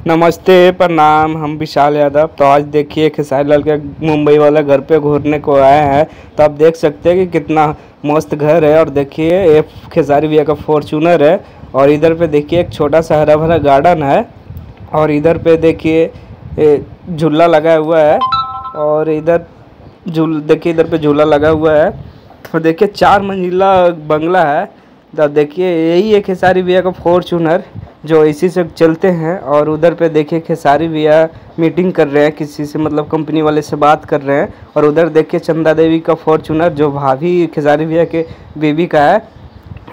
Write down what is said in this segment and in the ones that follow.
नमस्ते, प्रणाम। हम विशाल यादव। तो आज देखिए खेसारी लाल के मुंबई वाला घर पे घूरने को आए हैं। तो आप देख सकते हैं कि कितना मस्त घर है। और देखिए ये खेसारी भैया का फॉर्चूनर है। और इधर पे देखिए एक छोटा सा हरा भरा गार्डन है। और इधर पे देखिए झूला लगा हुआ है। और इधर देखिए इधर पे झूला लगा हुआ है। और देखिए 4 मंजिला बंगला है। तो देखिए यही है खेसारी भैया का फॉर्चूनर, जो इसी से चलते हैं। और उधर पे देखिए खेसारी भैया मीटिंग कर रहे हैं किसी से, मतलब कंपनी वाले से बात कर रहे हैं। और उधर देखिए चंदा देवी का फॉर्चूनर, जो भाभी खेसारी भैया के बेबी का है।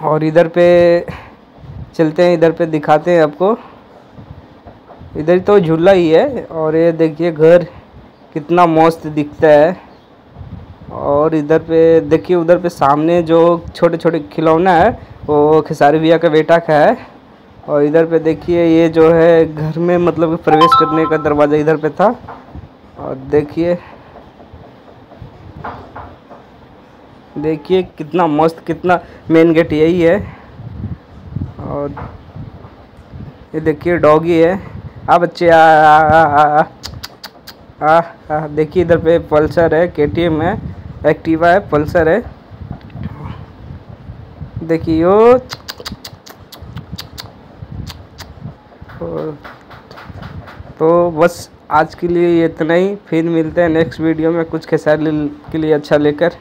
और इधर पे चलते हैं, इधर पे दिखाते हैं आपको। इधर तो झूला ही है। और ये देखिए घर कितना मस्त दिखता है। और इधर पे देखिए उधर पे सामने जो छोटे छोटे खिलौना है वो खेसारी भैया का बेटा का है। और इधर पे देखिए ये जो है घर में मतलब प्रवेश करने का दरवाज़ा इधर पे था। और देखिए देखिए कितना मस्त, कितना मेन गेट यही है। और ये देखिए डॉगी है। बच्चे देखिए इधर पे पल्सर है, केटीएम है, एक्टिवा है, पल्सर है। देखिए यो तो बस आज के लिए इतना ही। फिर मिलते हैं नेक्स्ट वीडियो में कुछ खेसारी के लिए अच्छा लेकर।